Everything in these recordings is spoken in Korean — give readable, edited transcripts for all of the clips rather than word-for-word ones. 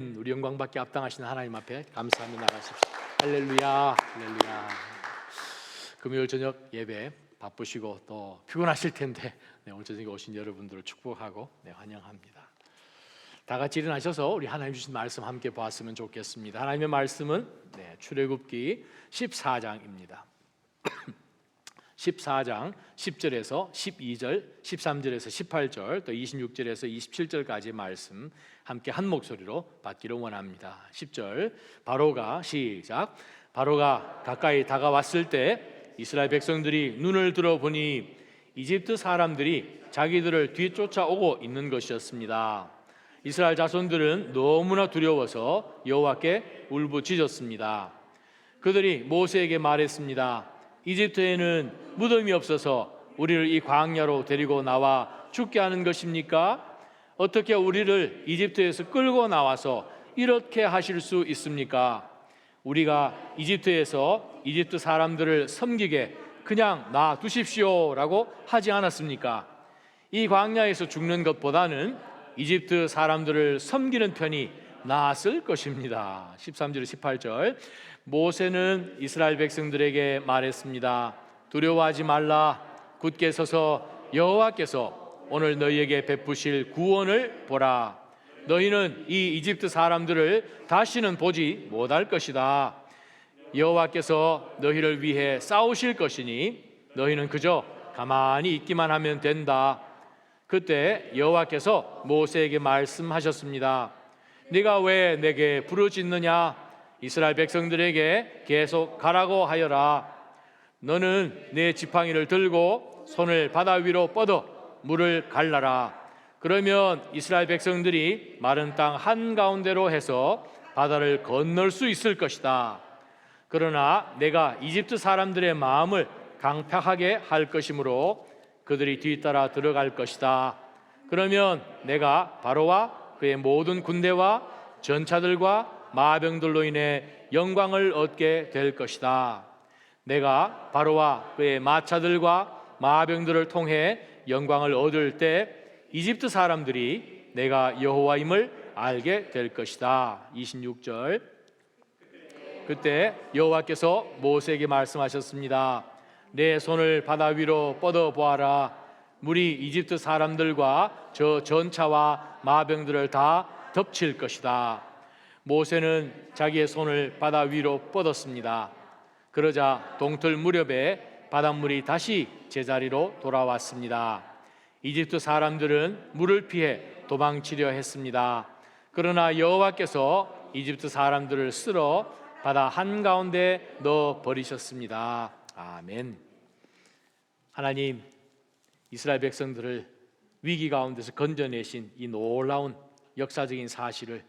우리 영광받게 합당하신 하나님 앞에 감사하며 나가십시오. 할렐루야, 할렐루야. 금요일 저녁 예배 바쁘시고 또 피곤하실 텐데 오늘 저녁에 오신 여러분들을 축복하고 환영합니다. 다 같이 일어나셔서 우리 하나님 주신 말씀 함께 보았으면 좋겠습니다. 하나님의 말씀은 출애굽기 14장입니다. 14장 10절에서 12절, 13절에서 18절, 또 26절에서 27절까지 말씀 함께 한 목소리로 받기를 원합니다. 10절 바로가 시작. 바로가 가까이 다가왔을 때 이스라엘 백성들이 눈을 들어보니 이집트 사람들이 자기들을 뒤쫓아오고 있는 것이었습니다. 이스라엘 자손들은 너무나 두려워서 여호와께 울부짖었습니다. 그들이 모세에게 말했습니다. 이집트에는 무덤이 없어서 우리를 이 광야로 데리고 나와 죽게 하는 것입니까? 어떻게 우리를 이집트에서 끌고 나와서 이렇게 하실 수 있습니까? 우리가 이집트에서 이집트 사람들을 섬기게 그냥 놔두십시오 라고 하지 않았습니까? 이 광야에서 죽는 것보다는 이집트 사람들을 섬기는 편이 나았을 것입니다. 13절 18절 모세는 이스라엘 백성들에게 말했습니다. 두려워하지 말라. 굳게 서서 여호와께서 오늘 너희에게 베푸실 구원을 보라. 너희는 이 이집트 사람들을 다시는 보지 못할 것이다. 여호와께서 너희를 위해 싸우실 것이니 너희는 그저 가만히 있기만 하면 된다. 그때 여호와께서 모세에게 말씀하셨습니다. 네가 왜 내게 부르짖느냐? 이스라엘 백성들에게 계속 가라고 하여라. 너는 내 지팡이를 들고 손을 바다 위로 뻗어 물을 갈라라. 그러면 이스라엘 백성들이 마른 땅 한가운데로 해서 바다를 건널 수 있을 것이다. 그러나 내가 이집트 사람들의 마음을 강팍하게 할 것이므로 그들이 뒤따라 들어갈 것이다. 그러면 내가 바로와 그의 모든 군대와 전차들과 마병들로 인해 영광을 얻게 될 것이다. 내가 바로와 그의 마차들과 마병들을 통해 영광을 얻을 때 이집트 사람들이 내가 여호와임을 알게 될 것이다. 26절 그때 여호와께서 모세에게 말씀하셨습니다. 내 손을 바다 위로 뻗어 보아라. 물이 이집트 사람들과 저 전차와 마병들을 다 덮칠 것이다. 모세는 자기의 손을 바다 위로 뻗었습니다. 그러자 동틀 무렵에 바닷물이 다시 제자리로 돌아왔습니다. 이집트 사람들은 물을 피해 도망치려 했습니다. 그러나 여호와께서 이집트 사람들을 쓸어 바다 한가운데 넣어 버리셨습니다. 아멘. 하나님, 이스라엘 백성들을 위기 가운데서 건져내신 이 놀라운 역사적인 사실을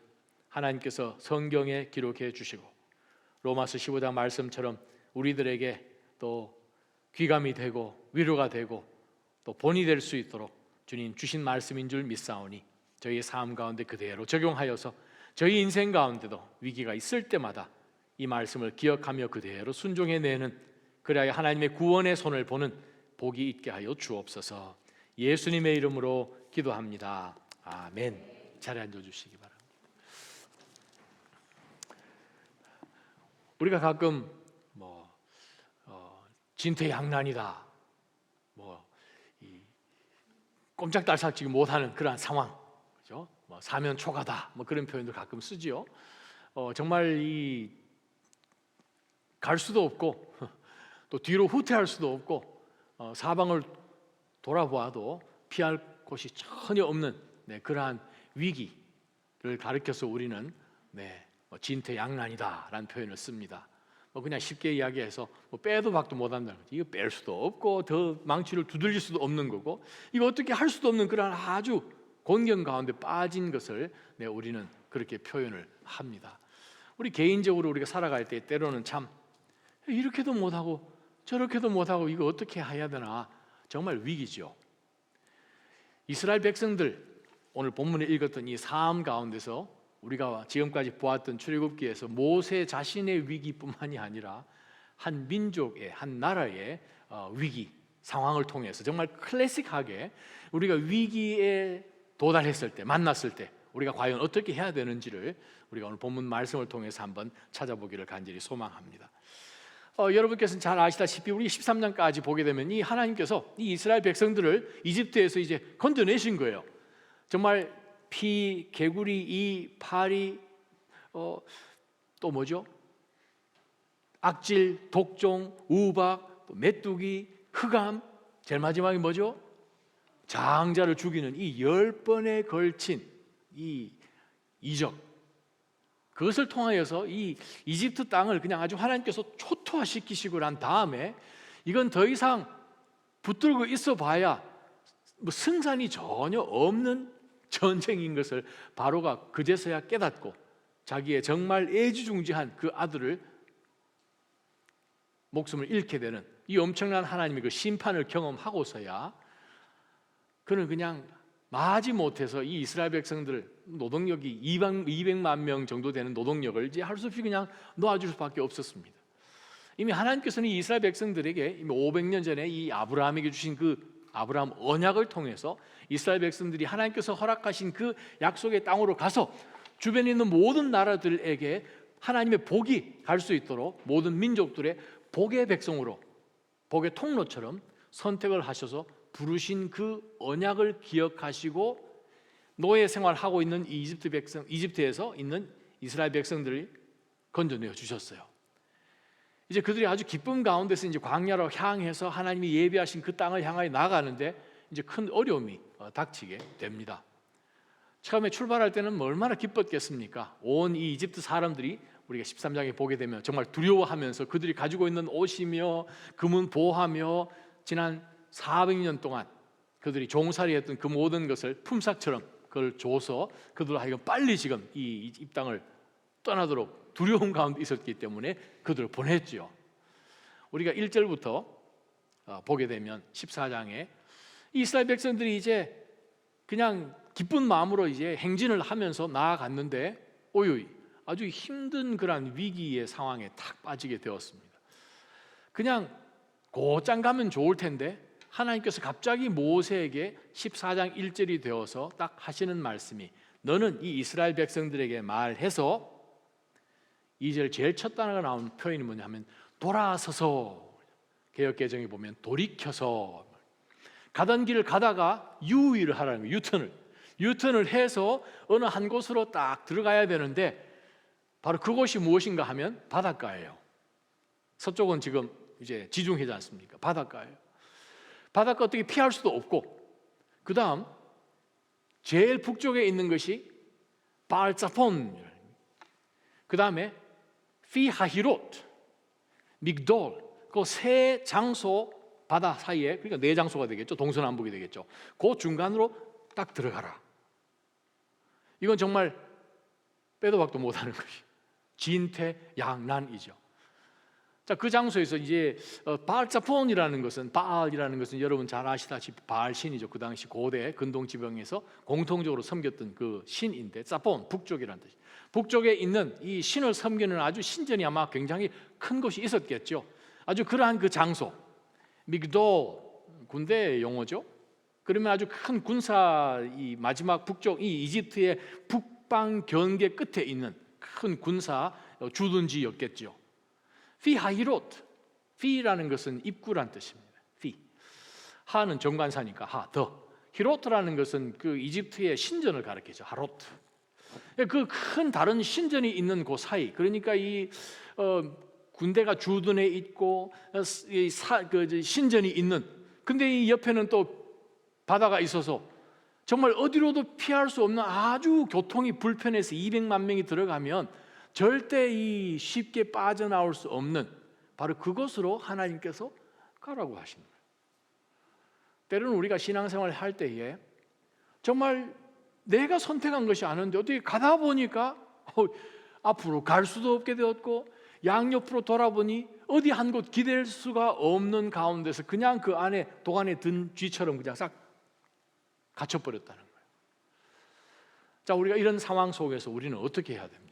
하나님께서 성경에 기록해 주시고 로마서 15장 말씀처럼 우리들에게 또 귀감이 되고 위로가 되고 또 본이 될 수 있도록 주님 주신 말씀인 줄 믿사오니 저희의 삶 가운데 그대로 적용하여서 저희 인생 가운데도 위기가 있을 때마다 이 말씀을 기억하며 그대로 순종해내는, 그래야 하나님의 구원의 손을 보는 복이 있게 하여 주옵소서. 예수님의 이름으로 기도합니다. 아멘. 자리에 앉아주시기 바랍니다. 우리가 가끔 진퇴양난이다, 꼼짝달싹지기 못하는 그러한 상황, 그죠? 사면초가다, 그런 표현도 가끔 쓰지요. 정말 갈 수도 없고 또 뒤로 후퇴할 수도 없고 사방을 돌아보아도 피할 곳이 전혀 없는 그러한 위기를 가리켜서 우리는 진퇴양난이다라는 표현을 씁니다. 그냥 쉽게 이야기해서 빼도 박도 못한다는 거죠. 이거 뺄 수도 없고 더 망치를 두들길 수도 없는 거고 이거 어떻게 할 수도 없는 그런 아주 곤경 가운데 빠진 것을 우리는 그렇게 표현을 합니다. 우리 개인적으로 우리가 살아갈 때 때로는 참 이렇게도 못하고 저렇게도 못하고 이거 어떻게 해야 되나, 정말 위기죠. 이스라엘 백성들, 오늘 본문에 읽었던 이 삶 가운데서 우리가 지금까지 보았던 출애굽기에서 모세 자신의 위기뿐만이 아니라 한 민족의, 한 나라의 위기 상황을 통해서 정말 클래식하게 우리가 위기에 도달했을 때, 만났을 때 우리가 과연 어떻게 해야 되는지를 우리가 오늘 본문 말씀을 통해서 한번 찾아보기를 간절히 소망합니다. 여러분께서는 잘 아시다시피 우리 13장까지 보게 되면 이 하나님께서 이 이스라엘 백성들을 이집트에서 이제 건져내신 거예요. 정말 피, 개구리, 이, 파리, 또 뭐죠? 악질, 독종, 우박, 또 메뚜기, 흑암, 제일 마지막에 뭐죠? 장자를 죽이는 이 10번에 걸친 이 이적, 그것을 통하여서 이 이집트 땅을 그냥 아주 하나님께서 초토화시키시고 난 다음에 이건 더 이상 붙들고 있어 봐야 뭐 승산이 전혀 없는 전쟁인 것을 바로가 그제서야 깨닫고 자기의 정말 애지중지한 그 아들을 목숨을 잃게 되는 이 엄청난 하나님의 그 심판을 경험하고서야 그는 그냥 마지 못해서 이 이스라엘 백성들 노동력이 200만 명 정도 되는 노동력을 이제 할 수 없이 그냥 놓아줄 수밖에 없었습니다. 이미 하나님께서는 이 이스라엘 백성들에게 이미 500년 전에 이 아브라함에게 주신 그 아브라함 언약을 통해서 이스라엘 백성들이 하나님께서 허락하신 그 약속의 땅으로 가서 주변에 있는 모든 나라들에게 하나님의 복이 갈 수 있도록 모든 민족들의 복의 백성으로, 복의 통로처럼 선택을 하셔서 부르신 그 언약을 기억하시고 노예 생활하고 있는 이 이집트에서 있는 이스라엘 백성들을 건져내어 주셨어요. 이제 그들이 아주 기쁨 가운데서 이제 광야로 향해서 하나님이 예비하신 그 땅을 향하여 나아가는데 이제 큰 어려움이 닥치게 됩니다. 처음에 출발할 때는 얼마나 기뻤겠습니까? 온 이 이집트 사람들이 우리가 13장에 보게 되면 정말 두려워하면서 그들이 가지고 있는 옷이며 금은 보하며 지난 400년 동안 그들이 종살이했던 그 모든 것을 품삯처럼 그걸 줘서 그들로 하여금 빨리 지금 이 땅을 떠나도록 두려움 가운데 있었기 때문에 그들을 보냈죠. 우리가 1절부터 보게 되면 14장에 이스라엘 백성들이 이제 그냥 기쁜 마음으로 이제 행진을 하면서 나아갔는데 오유이 아주 힘든 그런 위기의 상황에 탁 빠지게 되었습니다. 그냥 곧장 가면 좋을 텐데 하나님께서 갑자기 모세에게 14장 1절이 되어서 딱 하시는 말씀이 너는 이 이스라엘 백성들에게 말해서 2절 제일 첫 단어가 나온 표현이 뭐냐 하면 돌아서서, 개역개정에 보면 돌이켜서 가던 길을 가다가 유의를 하라는 거예요. 유턴을 해서 어느 한 곳으로 딱 들어가야 되는데 바로 그곳이 무엇인가 하면 바닷가예요. 서쪽은 지금 이제 지중해지 않습니까? 바닷가예요. 바닷가 어떻게 피할 수도 없고 그 다음 제일 북쪽에 있는 것이 바알자폰, 그 다음에 피하히롯, 믹돌, 그 세 장소 바다 사이에, 그러니까 네 장소가 되겠죠. 동서남북이 되겠죠. 그 중간으로 딱 들어가라. 이건 정말 빼도 박도 못하는 것이 진퇴양난이죠. 자, 그 장소에서 이제 바알자폰이라는 것은, 바알이라는 것은 여러분 잘 아시다시피 바알 신이죠. 그 당시 고대 근동 지방에서 공통적으로 섬겼던 그 신인데, 자폰 북쪽이라는 뜻. 북쪽에 있는 이 신을 섬기는 아주 신전이 아마 굉장히 큰 곳이 있었겠죠. 아주 그러한 그 장소, 미그도 군대 용어죠. 그러면 아주 큰 군사, 이 마지막 북쪽 이 이집트의 북방 경계 끝에 있는 큰 군사 주둔지였겠죠. 피하히롯, 피라는 것은 입구란 뜻입니다. 피, 하는 정관사니까 하, 더. 히로트라는 것은 그 이집트의 신전을 가리키죠. 하로트. 그 큰 다른 신전이 있는 그 사이, 그러니까 이 군대가 주둔해 있고 그 신전이 있는, 근데 이 옆에는 또 바다가 있어서 정말 어디로도 피할 수 없는 아주 교통이 불편해서 200만 명이 들어가면 절대 이 쉽게 빠져나올 수 없는 바로 그곳으로 하나님께서 가라고 하시는 거예요. 때로는 우리가 신앙생활을 할 때에 정말 내가 선택한 것이 아닌데 어떻게 가다 보니까 앞으로 갈 수도 없게 되었고 양옆으로 돌아보니 어디 한 곳 기댈 수가 없는 가운데서 그냥 그 안에 도간에 든 쥐처럼 그냥 싹 갇혀버렸다는 거예요. 자, 우리가 이런 상황 속에서 우리는 어떻게 해야 됩니까?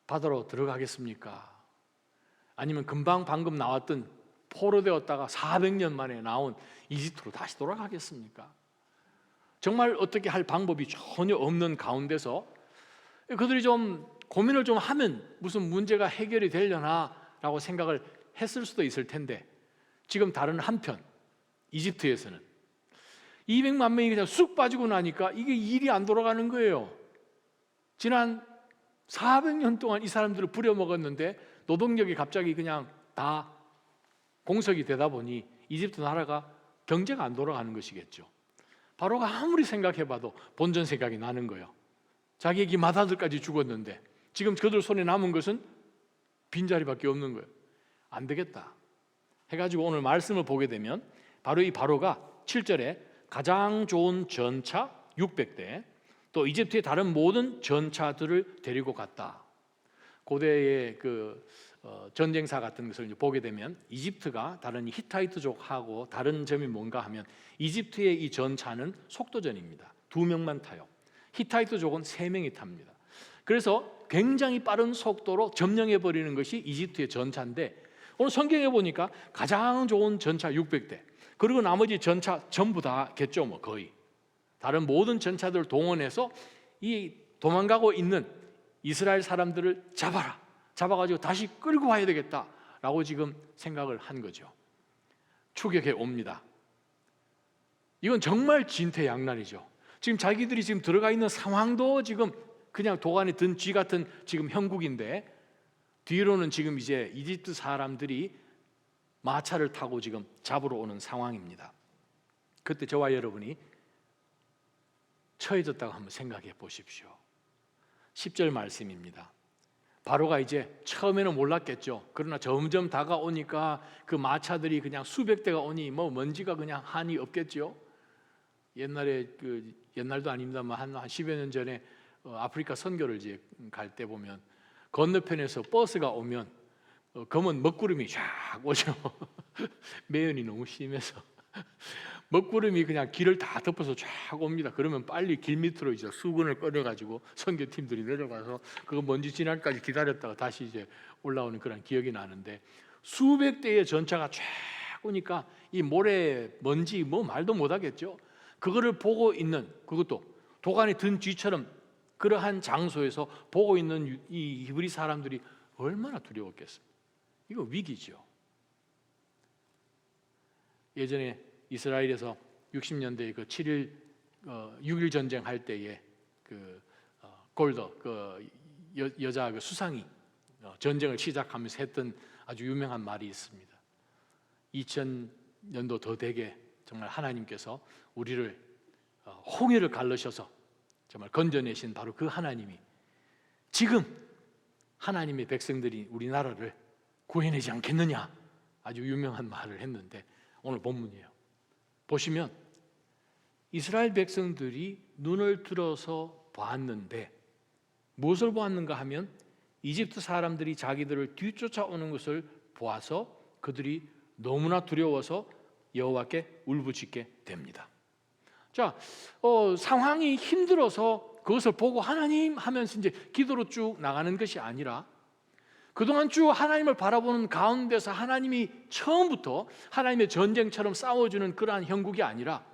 바다로 들어가겠습니까? 아니면 방금 나왔던 포로되었다가 400년 만에 나온 이집트로 다시 돌아가겠습니까? 정말 어떻게 할 방법이 전혀 없는 가운데서 그들이 좀 고민을 좀 하면 무슨 문제가 해결이 되려나라고 생각을 했을 수도 있을 텐데, 지금 다른 한편 이집트에서는 200만 명이 그냥 쑥 빠지고 나니까 이게 일이 안 돌아가는 거예요. 지난 400년 동안 이 사람들을 부려먹었는데 노동력이 갑자기 그냥 다 공석이 되다 보니 이집트 나라가 경제가 안 돌아가는 것이겠죠. 바로가 아무리 생각해봐도 본전 생각이 나는 거예요. 자기의 맏아들까지 죽었는데 지금 그들 손에 남은 것은 빈자리밖에 없는 거예요. 안 되겠다 해가지고 오늘 말씀을 보게 되면 바로 이 바로가 7절에 가장 좋은 전차 600대, 또 이집트의 다른 모든 전차들을 데리고 갔다. 고대의 전쟁사 같은 것을 보게 되면 이집트가 다른 히타이트족하고 다른 점이 뭔가 하면 이집트의 이 전차는 속도전입니다. 2명만 타요. 히타이트족은 3명이 탑니다. 그래서 굉장히 빠른 속도로 점령해버리는 것이 이집트의 전차인데, 오늘 성경에 보니까 가장 좋은 전차 600대, 그리고 나머지 전차 전부 다겠죠. 뭐 거의 다른 모든 전차들을 동원해서 이 도망가고 있는 이스라엘 사람들을 잡아가지고 다시 끌고 와야 되겠다라고 지금 생각을 한 거죠. 추격해 옵니다. 이건 정말 진퇴양난이죠. 지금 자기들이 지금 들어가 있는 상황도 지금 그냥 도간에 든 쥐 같은 지금 형국인데, 뒤로는 지금 이제 이집트 사람들이 마차를 타고 지금 잡으러 오는 상황입니다. 그때 저와 여러분이 처해졌다고 한번 생각해 보십시오. 10절 말씀입니다. 바로가 이제 처음에는 몰랐겠죠. 그러나 점점 다가오니까 그 마차들이 그냥 수백 대가 오니 뭐 먼지가 그냥 한이 없겠죠. 옛날도 아닙니다만 한 10여 년 전에 아프리카 선교를 이제 갈 때 보면 건너편에서 버스가 오면 검은 먹구름이 쫙 오죠. 매연이 너무 심해서 먹구름이 그냥 길을 다 덮어서 쫙 옵니다. 그러면 빨리 길 밑으로 이제 수건을 꺼내가지고 선교팀들이 내려가서 그거 먼지 지날까지 기다렸다가 다시 이제 올라오는 그런 기억이 나는데, 수백 대의 전차가 쫙 오니까 이 모래 먼지 뭐 말도 못하겠죠. 그거를 보고 있는, 그것도 도간에 든 쥐처럼 그러한 장소에서 보고 있는 이 히브리 사람들이 얼마나 두려웠겠습니까? 이거 위기죠. 예전에 이스라엘에서 60년대에 그 6.1 전쟁 할 때에 골더 여자 수상이 전쟁을 시작하면서 했던 아주 유명한 말이 있습니다. 2000년도 더 되게 정말 하나님께서 우리를 홍해를 갈르셔서 정말 건져내신 바로 그 하나님이 지금 하나님의 백성들이 우리나라를 구해내지 않겠느냐, 아주 유명한 말을 했는데 오늘 본문이에요. 보시면 이스라엘 백성들이 눈을 들어서 보았는데 무엇을 보았는가 하면 이집트 사람들이 자기들을 뒤쫓아오는 것을 보아서 그들이 너무나 두려워서 여호와께 울부짖게 됩니다. 자, 상황이 힘들어서 그것을 보고 하나님 하면서 이제 기도로 쭉 나가는 것이 아니라 그동안 쭉 하나님을 바라보는 가운데서 하나님이 처음부터 하나님의 전쟁처럼 싸워주는 그러한 형국이 아니라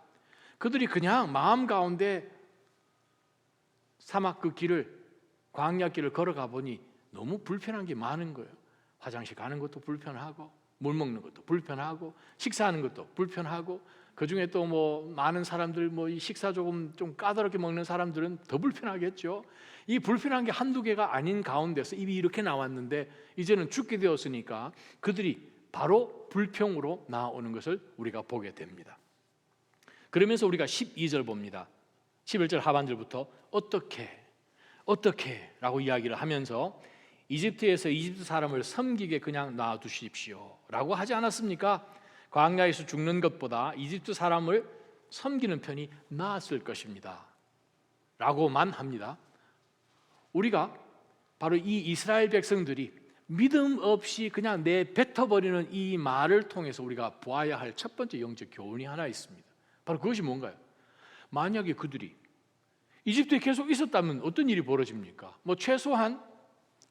그들이 그냥 마음 가운데 사막 그 길을, 광야 길을 걸어가 보니 너무 불편한 게 많은 거예요. 화장실 가는 것도 불편하고, 물 먹는 것도 불편하고, 식사하는 것도 불편하고, 그 중에 또 뭐 많은 사람들 이 식사 좀 까다롭게 먹는 사람들은 더 불편하겠죠. 이 불편한 게 한두 개가 아닌 가운데서 입이 이렇게 나왔는데 이제는 죽게 되었으니까 그들이 바로 불평으로 나오는 것을 우리가 보게 됩니다. 그러면서 우리가 12절 봅니다. 11절 하반절부터 어떻게 라고 이야기를 하면서 이집트에서 이집트 사람을 섬기게 그냥 놔두십시오 라고 하지 않았습니까? 광야에서 죽는 것보다 이집트 사람을 섬기는 편이 나았을 것입니다 라고만 합니다. 우리가 바로 이 이스라엘 백성들이 믿음 없이 그냥 내뱉어버리는 이 말을 통해서 우리가 보아야 할 첫 번째 영적 교훈이 하나 있습니다. 바로 그것이 뭔가요? 만약에 그들이 이집트에 계속 있었다면 어떤 일이 벌어집니까? 최소한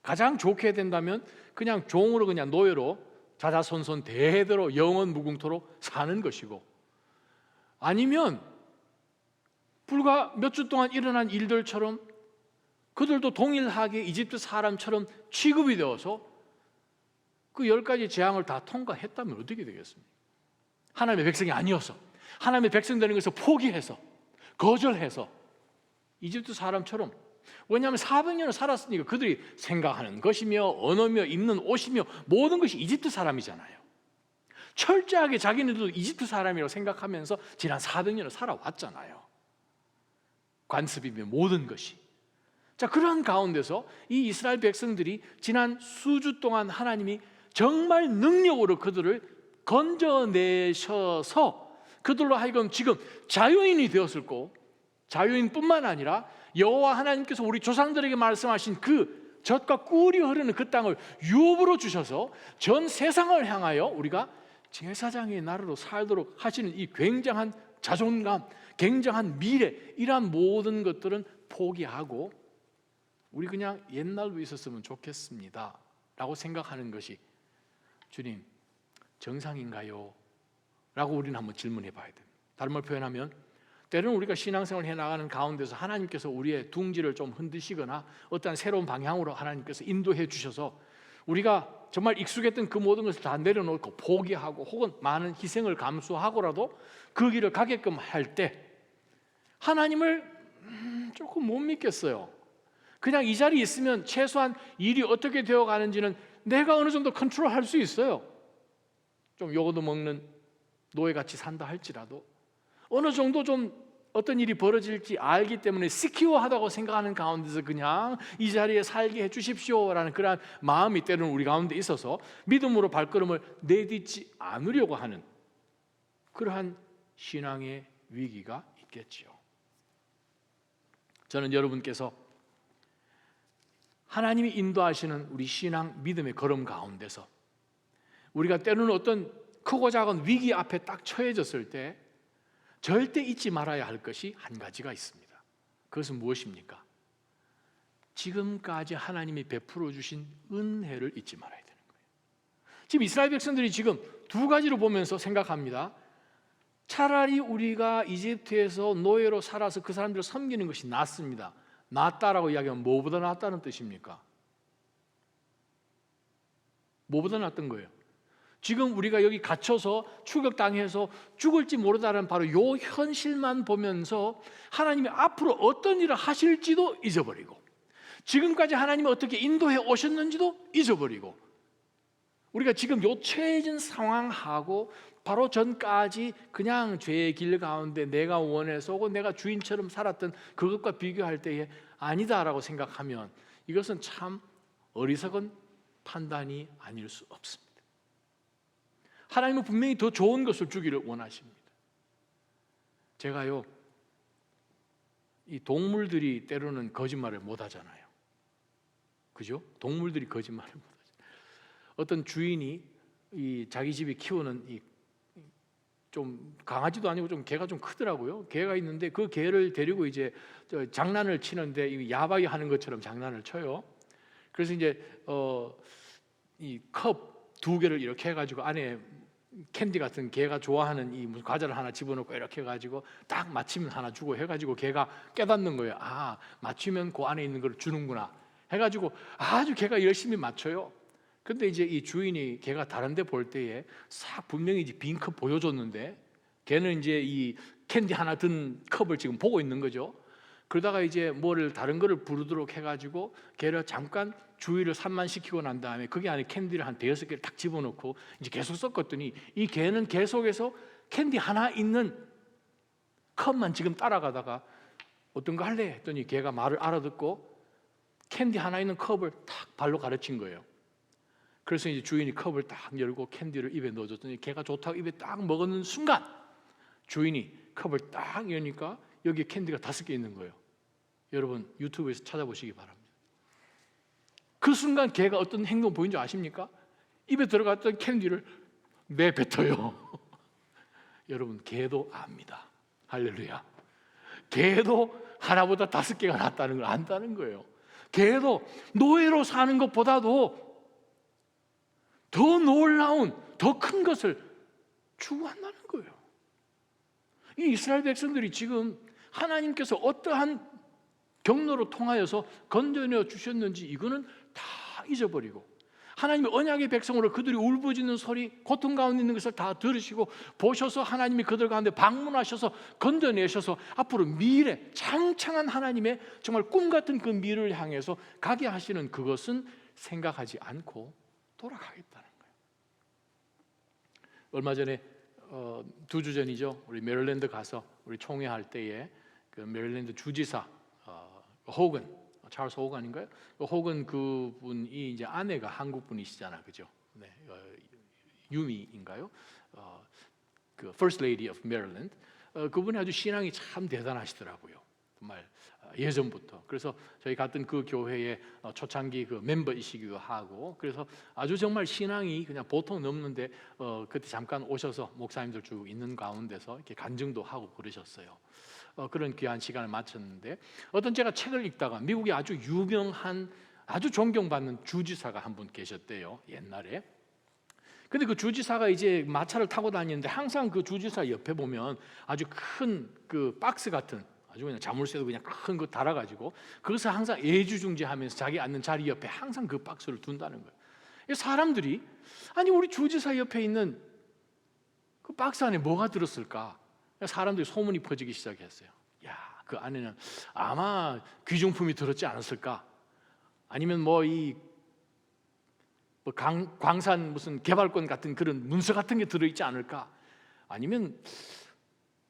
가장 좋게 된다면 그냥 종으로, 그냥 노예로 자자손손 대대로 영원 무궁토록 사는 것이고, 아니면 불과 몇 주 동안 일어난 일들처럼 그들도 동일하게 이집트 사람처럼 취급이 되어서 그 10가지 재앙을 다 통과했다면 어떻게 되겠습니까? 하나님의 백성이 아니어서, 하나님의 백성 되는 것을 포기해서, 거절해서 이집트 사람처럼, 왜냐하면 400년을 살았으니까 그들이 생각하는 것이며 언어며 입는 옷이며 모든 것이 이집트 사람이잖아요. 철저하게 자기네들도 이집트 사람이라고 생각하면서 지난 400년을 살아왔잖아요. 관습이며 모든 것이. 자, 그러한 가운데서 이 이스라엘 백성들이 지난 수주 동안 하나님이 정말 능력으로 그들을 건져내셔서 그들로 하여금 지금 자유인이 되었을 거고, 자유인뿐만 아니라 여호와 하나님께서 우리 조상들에게 말씀하신 그 젖과 꿀이 흐르는 그 땅을 유업으로 주셔서 전 세상을 향하여 우리가 제사장의 나라로 살도록 하시는 이 굉장한 자존감, 굉장한 미래, 이러한 모든 것들은 포기하고 우리 그냥 옛날로 있었으면 좋겠습니다 라고 생각하는 것이 주님 정상인가요? 라고 우리는 한번 질문해 봐야 됩니다. 다른 말로 표현하면 때로는 우리가 신앙생활을 해나가는 가운데서 하나님께서 우리의 둥지를 좀 흔드시거나 어떠한 새로운 방향으로 하나님께서 인도해 주셔서 우리가 정말 익숙했던 그 모든 것을 다 내려놓고 포기하고 혹은 많은 희생을 감수하고라도 그 길을 가게끔 할 때 하나님을 조금 못 믿겠어요. 그냥 이 자리에 있으면 최소한 일이 어떻게 되어 가는지는 내가 어느 정도 컨트롤할 수 있어요. 좀 요거도 먹는 노예같이 산다 할지라도 어느 정도 좀 어떤 일이 벌어질지 알기 때문에 시큐어하다고 생각하는 가운데서 그냥 이 자리에 살게 해주십시오라는 그러한 마음이 때로는 우리 가운데 있어서 믿음으로 발걸음을 내딛지 않으려고 하는 그러한 신앙의 위기가 있겠지요. 저는 여러분께서 하나님이 인도하시는 우리 신앙 믿음의 걸음 가운데서 우리가 때로는 어떤 크고 작은 위기 앞에 딱 처해졌을 때 절대 잊지 말아야 할 것이 한 가지가 있습니다. 그것은 무엇입니까? 지금까지 하나님이 베풀어 주신 은혜를 잊지 말아야 되는 거예요. 지금 이스라엘 백성들이 지금 두 가지로 보면서 생각합니다. 차라리 우리가 이집트에서 노예로 살아서 그 사람들을 섬기는 것이 낫습니다. 낫다라고 이야기하면 뭐보다 낫다는 뜻입니까? 뭐보다 낫던 거예요? 지금 우리가 여기 갇혀서 추격당해서 죽을지 모르다는 바로 요 현실만 보면서 하나님이 앞으로 어떤 일을 하실지도 잊어버리고 지금까지 하나님이 어떻게 인도해 오셨는지도 잊어버리고 우리가 지금 요 처해진 상황하고 바로 전까지 그냥 죄의 길 가운데 내가 원해서 혹은 내가 주인처럼 살았던 그것과 비교할 때에 아니다라고 생각하면 이것은 참 어리석은 판단이 아닐 수 없습니다. 하나님은 분명히 더 좋은 것을 주기를 원하십니다. 제가요, 이 동물들이 때로는 거짓말을 못 하잖아요. 그죠? 동물들이 거짓말을 못 하잖아요. 어떤 주인이 이 자기 집에 키우는 이 좀 강아지도 아니고 좀 개가 좀 크더라고요. 개가 있는데 그 개를 데리고 이제 장난을 치는데 야바이 하는 것처럼 장난을 쳐요. 그래서 이제 이 컵 2개를 이렇게 해가지고 안에 캔디 같은 개가 좋아하는 이 무슨 과자를 하나 집어넣고 이렇게 해가지고 딱 맞추면 하나 주고 해가지고 개가 깨닫는 거예요. 아, 맞추면 그 안에 있는 걸 주는구나 해가지고 아주 개가 열심히 맞춰요. 근데 이제 이 주인이 개가 다른 데 볼 때에 싹 분명히 이제 빈 컵 보여줬는데 걔는 이제 이 캔디 하나 든 컵을 지금 보고 있는 거죠. 그러다가 이제 뭐를 다른 거를 부르도록 해가지고 걔를 잠깐 주의를 산만시키고 난 다음에 거기 안에 캔디를 한 5-6개를 딱 집어넣고 이제 계속 섞었더니 이 개는 계속해서 캔디 하나 있는 컵만 지금 따라가다가 어떤 거 할래? 했더니 걔가 말을 알아듣고 캔디 하나 있는 컵을 딱 발로 가르친 거예요. 그래서 이제 주인이 컵을 딱 열고 캔디를 입에 넣어줬더니 걔가 좋다고 입에 딱 먹는 순간 주인이 컵을 딱 여니까 여기에 캔디가 5개 있는 거예요. 여러분 유튜브에서 찾아보시기 바랍니다. 그 순간 걔가 어떤 행동 보인 줄 아십니까? 입에 들어갔던 캔디를 내뱉어요. 여러분 개도 압니다. 할렐루야. 개도 하나보다 5개가 낫다는 걸 안다는 거예요. 개도 노예로 사는 것보다도 더 놀라운, 더 큰 것을 추구한다는 거예요. 이 이스라엘 백성들이 지금 하나님께서 어떠한 경로로 통하여서 건져내 주셨는지 이거는 다 잊어버리고, 하나님의 언약의 백성으로 그들이 울부짖는 소리, 고통 가운데 있는 것을 다 들으시고 보셔서 하나님이 그들 가운데 방문하셔서 건져내셔서 앞으로 미래 창창한 하나님의 정말 꿈 같은 그 미래를 향해서 가게 하시는 그것은 생각하지 않고 돌아가겠다는 거예요. 얼마 전에 2주 전이죠. 우리 메릴랜드 가서 우리 총회할 때에 그 메릴랜드 주지사 호건, 찰스 호건인가요? 호건 그분이 이제 아내가 한국 분이시잖아, 그죠? 네, 유미인가요? 그 First Lady of Maryland. 그분이 아주 신앙이 참 대단하시더라고요. 정말 예전부터. 그래서 저희 같은 그 교회의 초창기 그 멤버이시기도 하고, 그래서 아주 정말 신앙이 그냥 보통 넘는데 그때 잠깐 오셔서 목사님들 쭉 있는 가운데서 이렇게 간증도 하고 그러셨어요. 그런 귀한 시간을 마쳤는데, 어떤 제가 책을 읽다가 미국에 아주 유명한 아주 존경받는 주지사가 한 분 계셨대요, 옛날에. 근데 그 주지사가 이제 마차를 타고 다니는데 항상 그 주지사 옆에 보면 아주 큰 그 박스 같은, 아주 그냥 자물쇠도 그냥 큰 거 달아가지고 그것을 항상 애주중지하면서 자기 앉는 자리 옆에 항상 그 박스를 둔다는 거예요. 사람들이 아니 우리 주지사 옆에 있는 그 박스 안에 뭐가 들었을까? 사람들이 소문이 퍼지기 시작했어요. 야, 그 안에는 아마 귀중품이 들었지 않았을까? 아니면 광산 무슨 개발권 같은 그런 문서 같은 게 들어있지 않을까? 아니면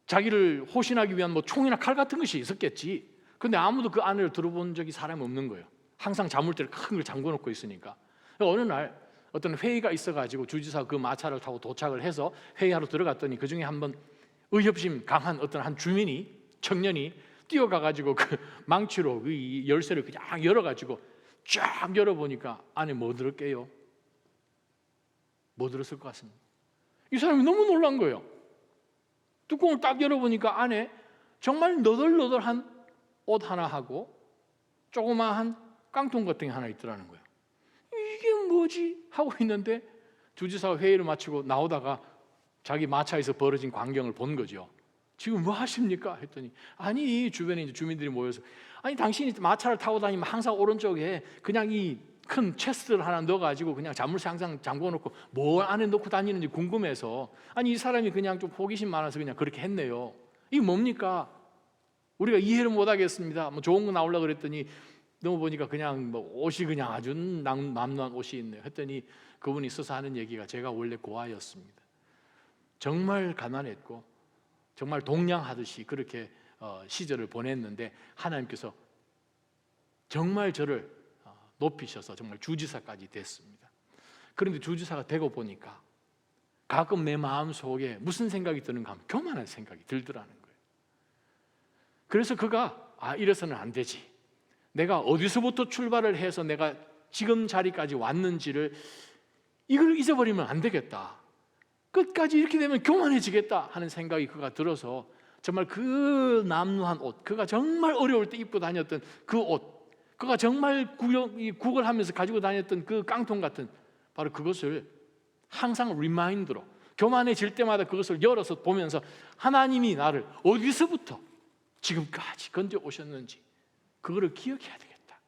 자기를 호신하기 위한 총이나 칼 같은 것이 있었겠지. 근데 아무도 그 안을 들어본 적이 사람이 없는 거예요. 항상 자물쇠를 큰 걸 잠궈 놓고 있으니까. 어느 날 어떤 회의가 있어가지고 주지사가 그 마차를 타고 도착을 해서 회의하러 들어갔더니 그 중에 한번 의협심 강한 어떤 한 청년이 뛰어가가지고 그 망치로 그 열쇠를 그냥 열어가지고 쫙 열어보니까 안에 뭐 들었게요? 뭐 들었을 것 같습니다. 이 사람이 너무 놀란 거예요. 뚜껑을 딱 열어보니까 안에 정말 너덜너덜한 옷 하나 하고 조그마한 깡통 같은 게 하나 있더라는 거예요. 이게 뭐지? 하고 있는데 주지사가 회의를 마치고 나오다가 자기 마차에서 벌어진 광경을 본 거죠. 지금 뭐 하십니까? 했더니 아니 주변에 이제 주민들이 모여서 아니 당신이 마차를 타고 다니면 항상 오른쪽에 그냥 이 큰 체스트를 하나 넣어가지고 그냥 자물쇠 항상 잠궈놓고 뭘 안에 넣고 다니는지 궁금해서 아니 이 사람이 그냥 좀 호기심 많아서 그냥 그렇게 했네요. 이게 뭡니까? 우리가 이해를 못하겠습니다. 뭐 좋은 거 나오려고 그랬더니 너무 보니까 그냥 뭐 옷이 그냥 아주 남루한 옷이 있네요. 했더니 그분이 서서 하는 얘기가 제가 원래 고아였습니다. 정말 가난했고 정말 동냥하듯이 그렇게 시절을 보냈는데 하나님께서 정말 저를 높이셔서 정말 주지사까지 됐습니다. 그런데 주지사가 되고 보니까 가끔 내 마음속에 무슨 생각이 드는가 하면 교만한 생각이 들더라는 거예요. 그래서 그가 이래서는 안 되지, 내가 어디서부터 출발을 해서 내가 지금 자리까지 왔는지를 이걸 잊어버리면 안 되겠다, 끝까지 이렇게 되면 교만해지겠다 하는 생각이 그가 들어서 정말 그 남루한 옷, 그가 정말 어려울 때 입고 다녔던 그 옷, 그가 정말 구걸하면서 가지고 다녔던 그 깡통 같은 바로 그것을 항상 리마인드로 교만해질 때마다 그것을 열어서 보면서 하나님이 나를 어디서부터 지금까지 건져 오셨는지 그거를 기억해야 되겠다.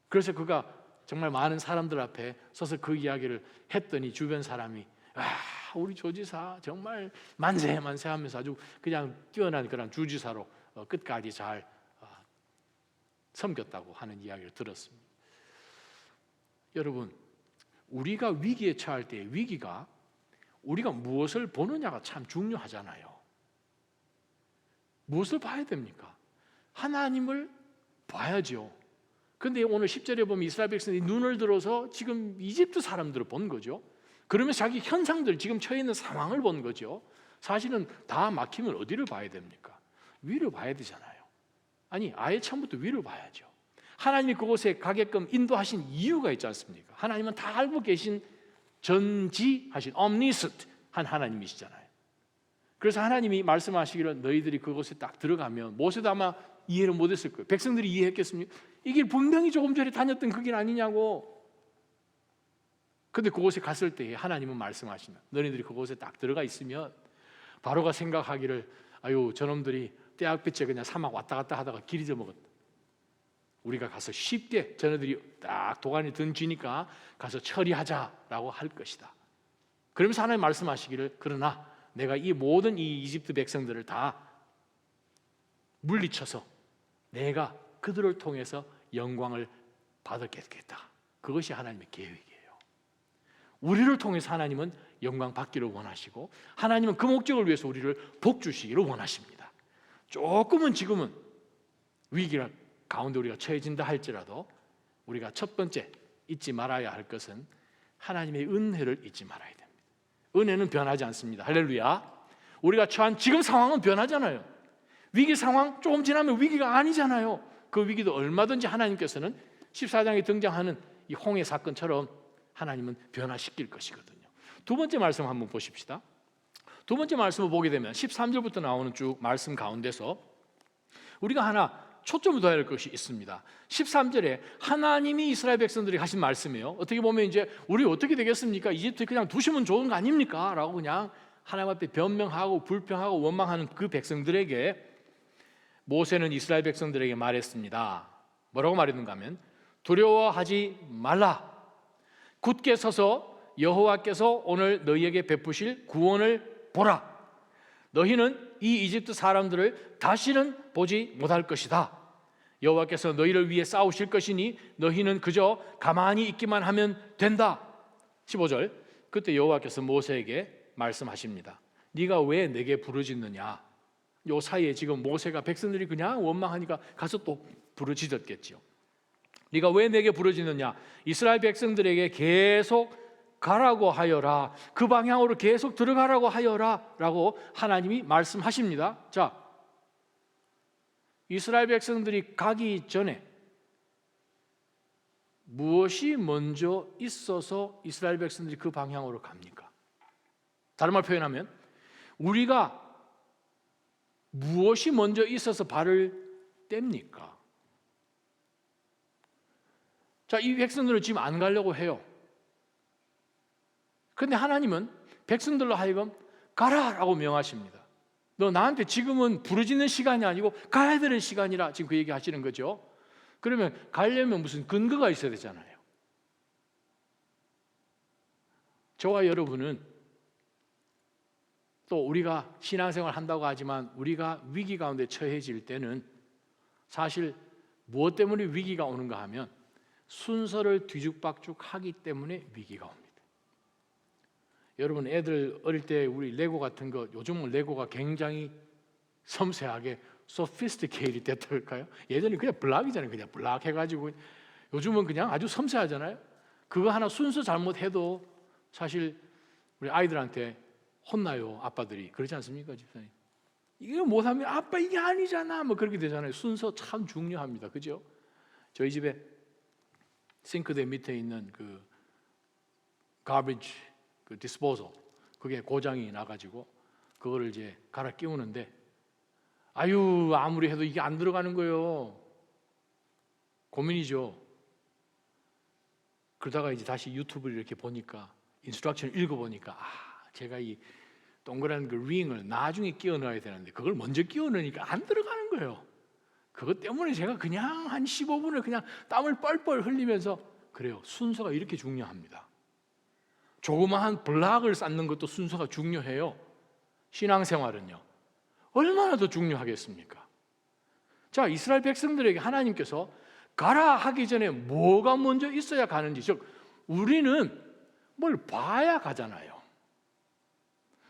그래서 그가 정말 많은 사람들 앞에 서서 그 이야기를 했더니 주변 사람이 우리 조지사 정말 만세 하면서 아주 그냥 뛰어난 그런 주지사로 끝까지 잘 섬겼다고 하는 이야기를 들었습니다. 여러분, 우리가 위기에 처할 때 위기가 우리가 무엇을 보느냐가 참 중요하잖아요. 무엇을 봐야 됩니까? 하나님을 봐야죠. 그런데 오늘 10절에 보면 이스라엘 백성이 눈을 들어서 지금 이집트 사람들을 본 거죠. 그러면 자기 현상들, 지금 처해 있는 상황을 본 거죠. 사실은 다 막히면 어디를 봐야 됩니까? 위를 봐야 되잖아요. 아니, 아예 처음부터 위를 봐야죠. 하나님이 그곳에 가게끔 인도하신 이유가 있지 않습니까? 하나님은 다 알고 계신 전지하신 omniscient 한 하나님이시잖아요. 그래서 하나님이 말씀하시기를 너희들이 그곳에 딱 들어가면, 모세도 아마 이해를 못했을 거예요. 백성들이 이해했겠습니까? 이 길 분명히 조금 전에 다녔던 그 길 아니냐고. 근데 그곳에 갔을 때 하나님은 말씀하시면 너희들이 그곳에 딱 들어가 있으면 바로가 생각하기를 아유 저놈들이 때학빛에 그냥 사막 왔다 갔다 하다가 길 잊어먹었다. 우리가 가서 쉽게 저네들이 딱 도관이 던지니까 가서 처리하자라고 할 것이다. 그러면서 하나님 말씀하시기를 그러나 내가 이 모든 이 이집트 백성들을 다 물리쳐서 내가 그들을 통해서 영광을 받겠다. 그것이 하나님의 계획이에요. 우리를 통해서 하나님은 영광 받기를 원하시고 하나님은 그 목적을 위해서 우리를 복 주시기를 원하십니다. 조금은 지금은 위기를 가운데 우리가 처해진다 할지라도 우리가 첫 번째 잊지 말아야 할 것은 하나님의 은혜를 잊지 말아야 됩니다. 은혜는 변하지 않습니다. 할렐루야. 우리가 처한 지금 상황은 변하잖아요. 위기 상황 조금 지나면 위기가 아니잖아요. 그 위기도 얼마든지 하나님께서는 14장에 등장하는 이 홍해 사건처럼 하나님은 변화시킬 것이거든요. 두 번째 말씀 한번 보십시다. 두 번째 말씀을 보게 되면 13절부터 나오는 쭉 말씀 가운데서 우리가 하나 초점을 둬야 할 것이 있습니다. 13절에 하나님이 이스라엘 백성들이 하신 말씀이에요. 어떻게 보면 이제 우리 어떻게 되겠습니까? 이집트에 그냥 두시면 좋은 거 아닙니까? 라고 그냥 하나님 앞에 변명하고 불평하고 원망하는 그 백성들에게 모세는 이스라엘 백성들에게 말했습니다. 뭐라고 말했는가 하면 두려워하지 말라. 굳게 서서 여호와께서 오늘 너희에게 베푸실 구원을 보라. 너희는 이 이집트 사람들을 다시는 보지 못할 것이다. 여호와께서 너희를 위해 싸우실 것이니 너희는 그저 가만히 있기만 하면 된다. 15절 그때 여호와께서 모세에게 말씀하십니다. 네가 왜 내게 부르짖느냐. 요 사이에 지금 모세가 백성들이 그냥 원망하니까 가서 또 부르짖었겠죠. 네가 왜 내게 부르짖느냐. 이스라엘 백성들에게 계속 가라고 하여라. 그 방향으로 계속 들어가라고 하여라 라고 하나님이 말씀하십니다. 자, 이스라엘 백성들이 가기 전에 무엇이 먼저 있어서 이스라엘 백성들이 그 방향으로 갑니까? 다른 말 표현하면 우리가 무엇이 먼저 있어서 발을 뗍니까? 자, 이 백성들은 지금 안 가려고 해요. 그런데 하나님은 백성들로 하여금 가라라고 명하십니다. 너 나한테 지금은 부르짖는 시간이 아니고 가야 되는 시간이라 지금 그 얘기 하시는 거죠. 그러면 가려면 무슨 근거가 있어야 되잖아요. 저와 여러분은 또 우리가 신앙생활 한다고 하지만 우리가 위기 가운데 처해질 때는 사실 무엇 때문에 위기가 오는가 하면 순서를 뒤죽박죽 하기 때문에 위기가 옵니다. 여러분 애들 어릴 때 우리 레고 같은 거 요즘은 레고가 굉장히 섬세하게 sophisticated 됐다할까요? 예전에 그냥 블락이잖아요. 그냥 블락 해가지고 요즘은 그냥 아주 섬세하잖아요. 그거 하나 순서 잘못해도 사실 우리 아이들한테 혼나요. 아빠들이 그렇지 않습니까, 집사님? 이거 못하면 아빠 이게 아니잖아 뭐 그렇게 되잖아요. 순서 참 중요합니다. 그죠? 저희 집에 싱크대 밑에 있는 그 garbage 그 디스포저 그게 고장이 나가지고 그거를 이제 갈아 끼우는데 아유 아무리 해도 이게 안 들어가는 거예요. 고민이죠. 그러다가 이제 다시 유튜브를 이렇게 보니까 인스트럭션을 읽어보니까 제가 이 동그란 그 링을 나중에 끼워 넣어야 되는데 그걸 먼저 끼워 넣으니까 안 들어가는 거예요. 그것 때문에 제가 그냥 한 15분을 그냥 땀을 뻘뻘 흘리면서 그래요. 순서가 이렇게 중요합니다. 조그마한 블락을 쌓는 것도 순서가 중요해요. 신앙생활은요. 얼마나 더 중요하겠습니까? 자, 이스라엘 백성들에게 하나님께서 가라 하기 전에 뭐가 먼저 있어야 가는지, 즉 우리는 뭘 봐야 가잖아요.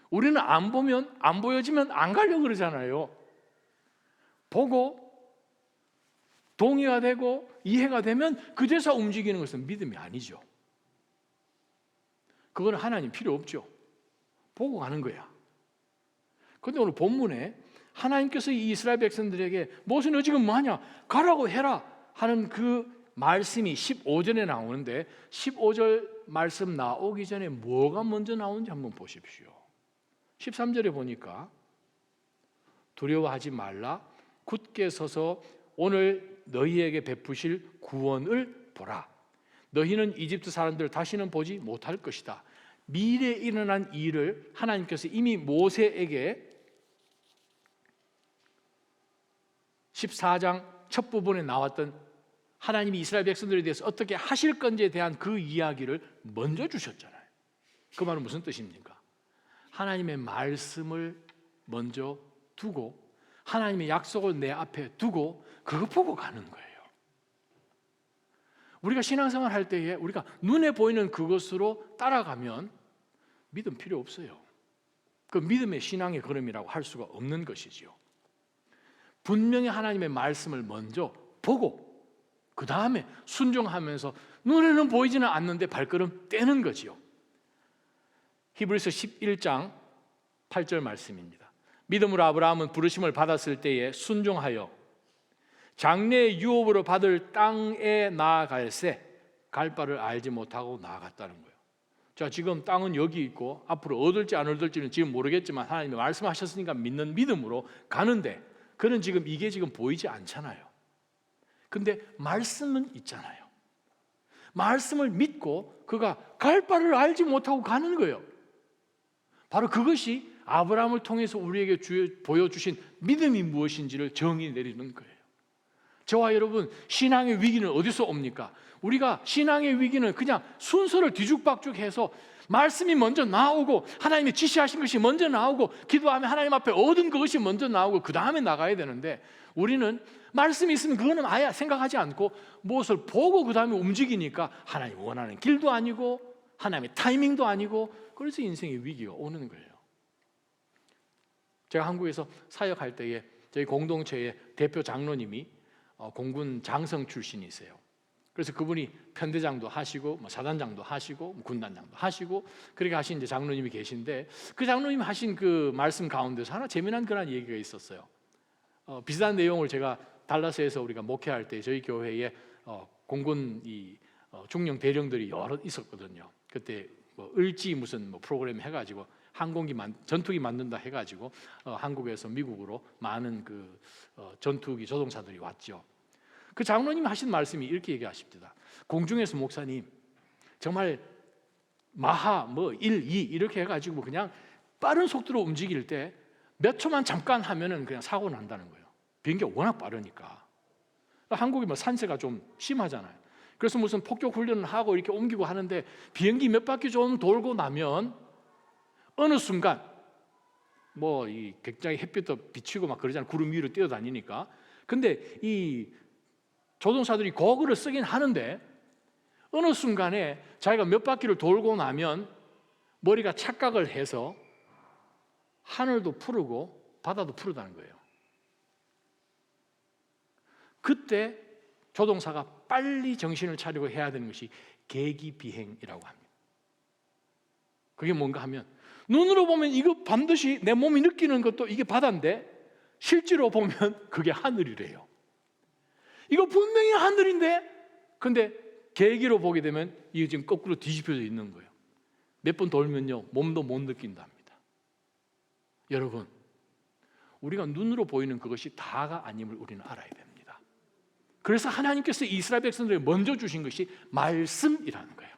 우리는 안 보면 안 보여지면 안 가려고 그러잖아요. 보고 동의가 되고 이해가 되면 그제서 움직이는 것은 믿음이 아니죠. 그거는 하나님 필요 없죠. 보고 가는 거야. 그런데 오늘 본문에 하나님께서 이 이스라엘 백성들에게 모세 너 지금 뭐하냐? 가라고 해라 하는 그 말씀이 15절에 나오는데 15절 말씀 나오기 전에 뭐가 먼저 나오는지 한번 보십시오. 13절에 보니까 두려워하지 말라 굳게 서서 오늘 너희에게 베푸실 구원을 보라. 너희는 이집트 사람들을 다시는 보지 못할 것이다. 미래에 일어난 일을 하나님께서 이미 모세에게 14장 첫 부분에 나왔던 하나님이 이스라엘 백성들에 대해서 어떻게 하실 건지에 대한 그 이야기를 먼저 주셨잖아요. 그 말은 무슨 뜻입니까? 하나님의 말씀을 먼저 두고 하나님의 약속을 내 앞에 두고 그거 보고 가는 거예요. 우리가 신앙생활 할 때에 우리가 눈에 보이는 그것으로 따라가면 믿음 필요 없어요. 그 믿음의 신앙의 걸음이라고 할 수가 없는 것이지요. 분명히 하나님의 말씀을 먼저 보고 그 다음에 순종하면서 눈에는 보이지는 않는데 발걸음 떼는 거지요. 히브리서 11장 8절 말씀입니다. 믿음으로 아브라함은 부르심을 받았을 때에 순종하여 장래의 유업으로 받을 땅에 나아갈새 갈 바를 알지 못하고 나아갔다는 거예요. 자, 지금 땅은 여기 있고 앞으로 얻을지 안 얻을지는 지금 모르겠지만 하나님이 말씀하셨으니까 믿는 믿음으로 가는데 그는 지금 이게 지금 보이지 않잖아요. 근데 말씀은 있잖아요. 말씀을 믿고 그가 갈 바를 알지 못하고 가는 거예요. 바로 그것이 아브라함을 통해서 우리에게 보여주신 믿음이 무엇인지를 정의 내리는 거예요. 저와 여러분, 신앙의 위기는 어디서 옵니까? 우리가 신앙의 위기는 그냥 순서를 뒤죽박죽해서 말씀이 먼저 나오고 하나님이 지시하신 것이 먼저 나오고 기도하면 하나님 앞에 얻은 그것이 먼저 나오고 그 다음에 나가야 되는데 우리는 말씀이 있으면 그거는 아예 생각하지 않고 무엇을 보고 그 다음에 움직이니까 하나님 원하는 길도 아니고 하나님의 타이밍도 아니고 그래서 인생의 위기가 오는 거예요. 제가 한국에서 사역할 때에 저희 공동체의 대표 장로님이 공군 장성 출신이세요. 그래서 그분이 편대장도 하시고 사단장도 하시고 군단장도 하시고 그렇게 하신 이제 장로님이 계신데 그 장로님이 하신 그 말씀 가운데서 하나 재미난 그런 얘기가 있었어요. 비슷한 내용을 제가 달라스에서 우리가 목회할 때 저희 교회에 공군 중령 대령들이 여러 있었거든요. 그때 을지 무슨 프로그램 해가지고 항공기 전투기 만든다 해가지고 한국에서 미국으로 많은 그 전투기 조종사들이 왔죠. 그 장로님이 하신 말씀이 이렇게 얘기하십니다. 공중에서 목사님 정말 마하 1, 2 이렇게 해가지고 그냥 빠른 속도로 움직일 때 몇 초만 잠깐 하면은 그냥 사고 난다는 거예요. 비행기가 워낙 빠르니까. 한국이 산세가 좀 심하잖아요. 그래서 무슨 폭격 훈련을 하고 이렇게 옮기고 하는데 비행기 몇 바퀴 좀 돌고 나면 어느 순간 이 굉장히 햇빛도 비치고 막 그러잖아요. 구름 위로 뛰어다니니까. 근데 이 조종사들이 고글을 쓰긴 하는데 어느 순간에 자기가 몇 바퀴를 돌고 나면 머리가 착각을 해서 하늘도 푸르고 바다도 푸르다는 거예요. 그때 조종사가 빨리 정신을 차리고 해야 되는 것이 계기비행이라고 합니다. 그게 뭔가 하면 눈으로 보면 이거 반드시 내 몸이 느끼는 것도 이게 바다인데 실제로 보면 그게 하늘이래요. 이거 분명히 하늘인데 근데 계기로 보게 되면 이게 지금 거꾸로 뒤집혀져 있는 거예요. 몇 번 돌면요 몸도 못 느낀답니다. 여러분, 우리가 눈으로 보이는 그것이 다가 아님을 우리는 알아야 됩니다. 그래서 하나님께서 이스라엘 백성들에게 먼저 주신 것이 말씀이라는 거예요.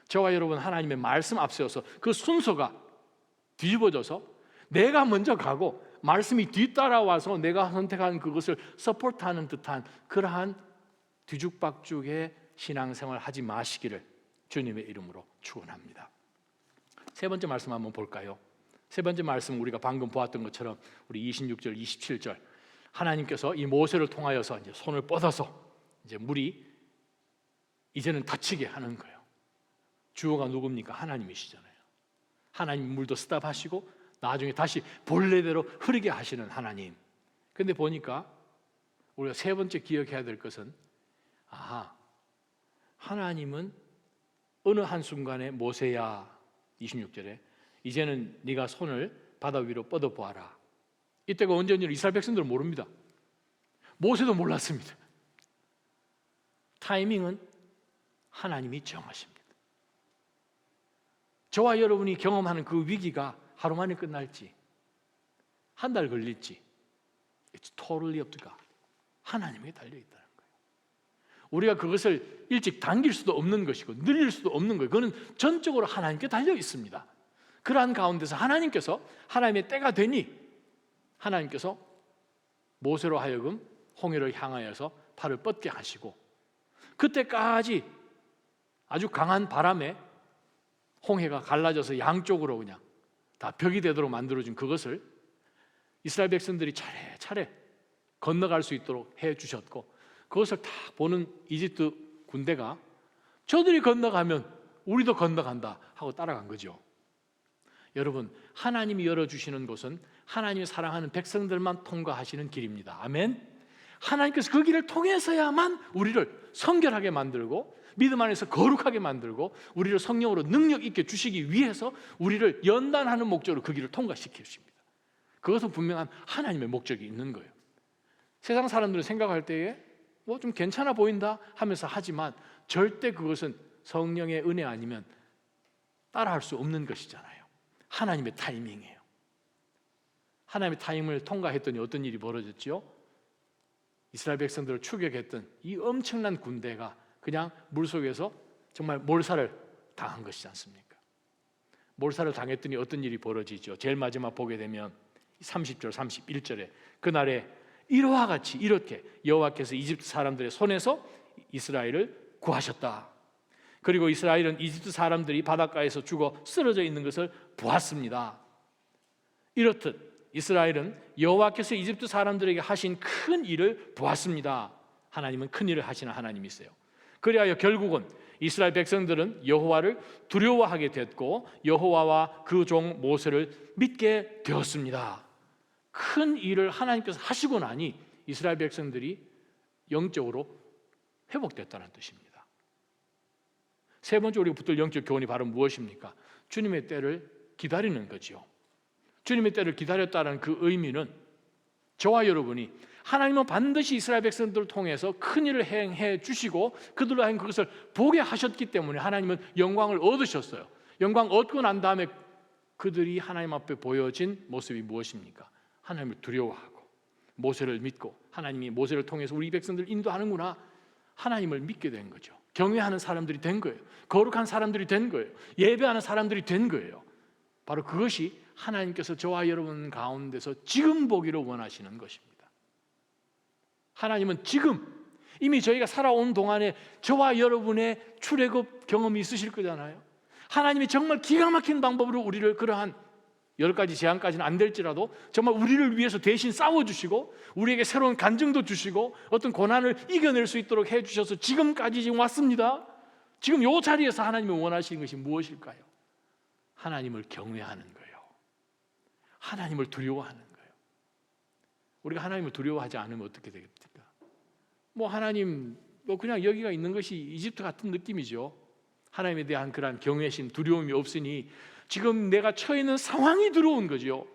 저와 여러분 하나님의 말씀 앞세워서 그 순서가 뒤집어져서 내가 먼저 가고 말씀이 뒤따라와서 내가 선택한 그것을 서포트하는 듯한 그러한 뒤죽박죽의 신앙생활 하지 마시기를 주님의 이름으로 축원합니다. 세 번째 말씀 한번 볼까요? 세 번째 말씀 우리가 방금 보았던 것처럼 우리 26절, 27절 하나님께서 이 모세를 통하여서 이제 손을 뻗어서 이제 물이 이제는 닫히게 하는 거예요. 주어가 누굽니까? 하나님이시잖아요. 하나님 물도 스탑하시고 나중에 다시 본래대로 흐르게 하시는 하나님. 근데 보니까 우리가 세 번째 기억해야 될 것은 하나님은 어느 한순간에 모세야 26절에 이제는 네가 손을 바다 위로 뻗어 보아라. 이때가 언제인지 이스라엘 백성들은 모릅니다. 모세도 몰랐습니다. 타이밍은 하나님이 정하십니다. 저와 여러분이 경험하는 그 위기가 하루 만에 끝날지 한 달 걸릴지 It's totally up to God. 하나님에게 달려있다는 거예요. 우리가 그것을 일찍 당길 수도 없는 것이고 늘릴 수도 없는 거예요. 그거는 전적으로 하나님께 달려있습니다. 그러한 가운데서 하나님께서 하나님의 때가 되니 하나님께서 모세로 하여금 홍해를 향하여서 팔을 뻗게 하시고, 그때까지 아주 강한 바람에 홍해가 갈라져서 양쪽으로 그냥 다 벽이 되도록 만들어준 그것을 이스라엘 백성들이 차례차례 건너갈 수 있도록 해주셨고, 그것을 다 보는 이집트 군대가 저들이 건너가면 우리도 건너간다 하고 따라간 거죠. 여러분, 하나님이 열어주시는 곳은 하나님이 사랑하는 백성들만 통과하시는 길입니다. 아멘. 하나님께서 그 길을 통해서야만 우리를 성결하게 만들고 믿음 안에서 거룩하게 만들고 우리를 성령으로 능력 있게 주시기 위해서 우리를 연단하는 목적으로 그 길을 통과시켜 주십니다. 그것은 분명한 하나님의 목적이 있는 거예요. 세상 사람들은 생각할 때에 뭐 좀 괜찮아 보인다 하면서 하지만 절대 그것은 성령의 은혜 아니면 따라할 수 없는 것이잖아요. 하나님의 타이밍이에요. 하나님의 타이밍을 통과했더니 어떤 일이 벌어졌죠? 이스라엘 백성들을 추격했던 이 엄청난 군대가 그냥 물속에서 정말 몰살을 당한 것이지 않습니까? 몰살을 당했더니 어떤 일이 벌어지죠? 제일 마지막 보게 되면 30절 31절에 그날에 이와 같이 이렇게 여호와께서 이집트 사람들의 손에서 이스라엘을 구하셨다. 그리고 이스라엘은 이집트 사람들이 바닷가에서 죽어 쓰러져 있는 것을 보았습니다. 이렇듯 이스라엘은 여호와께서 이집트 사람들에게 하신 큰 일을 보았습니다. 하나님은 큰 일을 하시는 하나님이세요. 그리하여 결국은 이스라엘 백성들은 여호와를 두려워하게 됐고 여호와와 그 종 모세를 믿게 되었습니다. 큰 일을 하나님께서 하시고 나니 이스라엘 백성들이 영적으로 회복됐다는 뜻입니다. 세 번째 우리가 붙들 영적 교훈이 바로 무엇입니까? 주님의 때를 기다리는 거죠. 주님의 때를 기다렸다는 그 의미는 저와 여러분이 하나님은 반드시 이스라엘 백성들을 통해서 큰 일을 행해 주시고 그들로 하여금 그것을 보게 하셨기 때문에 하나님은 영광을 얻으셨어요. 영광 얻고 난 다음에 그들이 하나님 앞에 보여진 모습이 무엇입니까? 하나님을 두려워하고 모세를 믿고 하나님이 모세를 통해서 우리 백성들을 인도하는구나, 하나님을 믿게 된 거죠. 경외하는 사람들이 된 거예요. 거룩한 사람들이 된 거예요. 예배하는 사람들이 된 거예요. 바로 그것이 하나님께서 저와 여러분 가운데서 지금 보기를 원하시는 것입니다. 하나님은 지금 이미 저희가 살아온 동안에 저와 여러분의 출애굽 경험이 있으실 거잖아요. 하나님이 정말 기가 막힌 방법으로 우리를 그러한 10가지 재앙까지는 안 될지라도 정말 우리를 위해서 대신 싸워주시고 우리에게 새로운 간증도 주시고 어떤 고난을 이겨낼 수 있도록 해주셔서 지금까지 지금 왔습니다. 지금 이 자리에서 하나님이 원하시는 것이 무엇일까요? 하나님을 경외하는 거예요. 하나님을 두려워하는 거예요. 우리가 하나님을 두려워하지 않으면 어떻게 되겠습니까? 뭐 하나님 뭐 그냥 여기가 있는 것이 이집트 같은 느낌이죠. 하나님에 대한 그러한 경외심, 두려움이 없으니 지금 내가 처해 있는 상황이 두려운 거죠.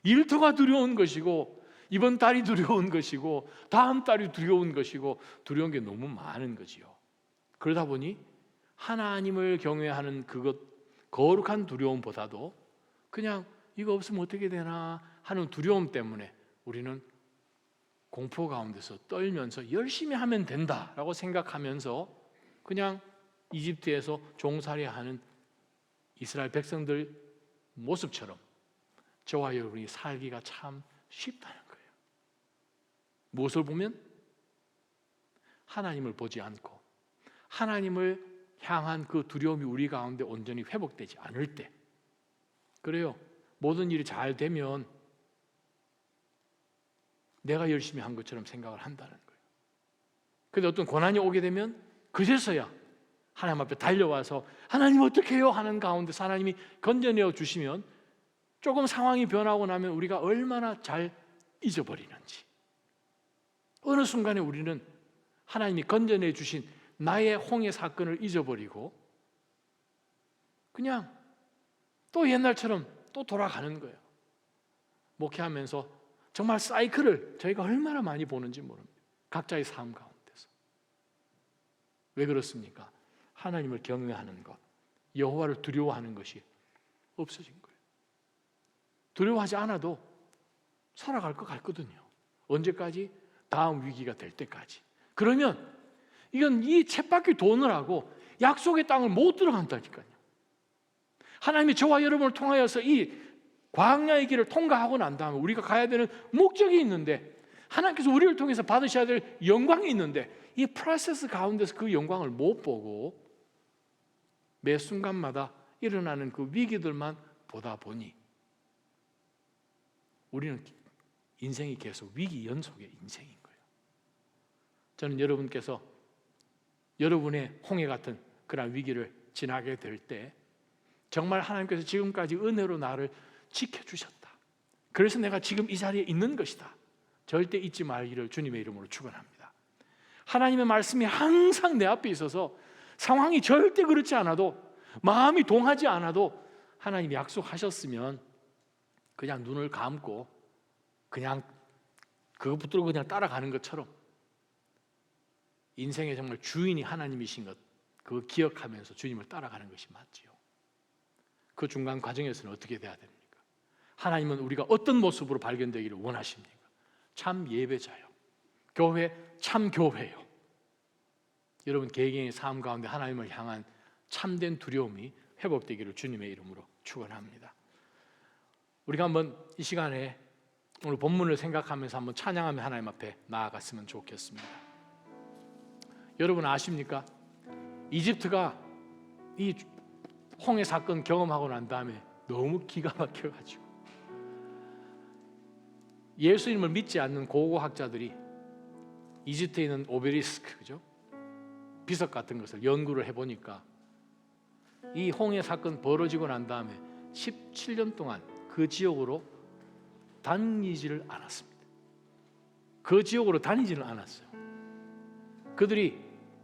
일터가 두려운 것이고 이번 달이 두려운 것이고 다음 달이 두려운 것이고 두려운 게 너무 많은 거지요. 그러다 보니 하나님을 경외하는 그것 거룩한 두려움보다도 그냥 이거 없으면 어떻게 되나 하는 두려움 때문에 우리는 공포 가운데서 떨면서 열심히 하면 된다라고 생각하면서 그냥 이집트에서 종살이하는 이스라엘 백성들 모습처럼 저와 여러분이 살기가 참 쉽다는 거예요. 무엇을 보면? 하나님을 보지 않고 하나님을 향한 그 두려움이 우리 가운데 온전히 회복되지 않을 때, 그래요. 모든 일이 잘 되면 내가 열심히 한 것처럼 생각을 한다는 거예요. 그런데 어떤 고난이 오게 되면 그제서야 하나님 앞에 달려와서 하나님 어떻게 해요? 하는 가운데서 하나님이 건져내어 주시면 조금 상황이 변하고 나면 우리가 얼마나 잘 잊어버리는지, 어느 순간에 우리는 하나님이 건져내 주신 나의 홍해 사건을 잊어버리고 그냥 또 옛날처럼 또 돌아가는 거예요. 목회하면서 정말 사이클을 저희가 얼마나 많이 보는지 모릅니다. 각자의 삶 가운데서. 왜 그렇습니까? 하나님을 경외하는 것, 여호와를 두려워하는 것이 없어진 거예요. 두려워하지 않아도 살아갈 것 같거든요. 언제까지? 다음 위기가 될 때까지. 그러면 이건 이 쳇바퀴 돈을 하고 약속의 땅을 못 들어간다니까요. 하나님이 저와 여러분을 통하여서 이 광야의 길을 통과하고 난 다음에 우리가 가야 되는 목적이 있는데 하나님께서 우리를 통해서 받으셔야 될 영광이 있는데 이 프로세스 가운데서 그 영광을 못 보고 매 순간마다 일어나는 그 위기들만 보다 보니 우리는 인생이 계속 위기 연속의 인생인 거예요. 저는 여러분께서 여러분의 홍해 같은 그런 위기를 지나게 될 때 정말 하나님께서 지금까지 은혜로 나를 지켜주셨다, 그래서 내가 지금 이 자리에 있는 것이다, 절대 잊지 말기를 주님의 이름으로 축원합니다. 하나님의 말씀이 항상 내 앞에 있어서 상황이 절대 그렇지 않아도, 마음이 동하지 않아도 하나님이 약속하셨으면 그냥 눈을 감고 그냥 그거 붙들고 그냥 따라가는 것처럼 인생의 정말 주인이 하나님이신 것, 그거 기억하면서 주님을 따라가는 것이 맞지요. 그 중간 과정에서는 어떻게 돼야 됩니까? 하나님은 우리가 어떤 모습으로 발견되기를 원하십니까? 참 예배자요, 교회 참 교회요. 여러분 개개인의 삶 가운데 하나님을 향한 참된 두려움이 회복되기를 주님의 이름으로 축원합니다. 우리가 한번 이 시간에 오늘 본문을 생각하면서 한번 찬양하며 하나님 앞에 나아갔으면 좋겠습니다. 여러분 아십니까? 이집트가 이 홍해 사건 경험하고 난 다음에 너무 기가 막혀가지고 예수님을 믿지 않는 고고학자들이 이집트에 있는 오베리스크, 그죠? 비석 같은 것을 연구를 해보니까 이 홍해 사건 벌어지고 난 다음에 17년 동안 그 지역으로 다니지를 않았습니다. 그 지역으로 다니지를 않았어요. 그들이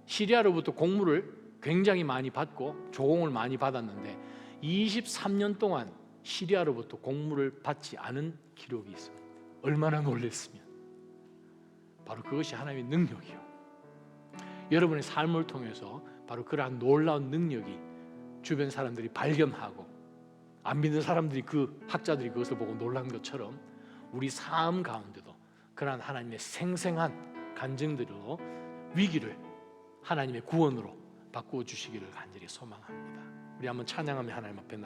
시리아로부터 곡물을 굉장히 많이 받고 조공을 많이 받았는데 23년 동안 시리아로부터 곡물을 받지 않은 기록이 있습니다. 얼마나 놀랐으면. 바로 그것이 하나님의 능력이요, 여러분의 삶을 통해서 바로 그러한 놀라운 능력이 주변 사람들이 발견하고 안 믿는 사람들이, 그 학자들이 그것을 보고 놀란 것처럼 우리 삶 가운데도 그러한 하나님의 생생한 간증들로 위기를 하나님의 구원으로 바꾸어 주시기를 간절히 소망합니다. 우리 한번 찬양하며 하나님 앞에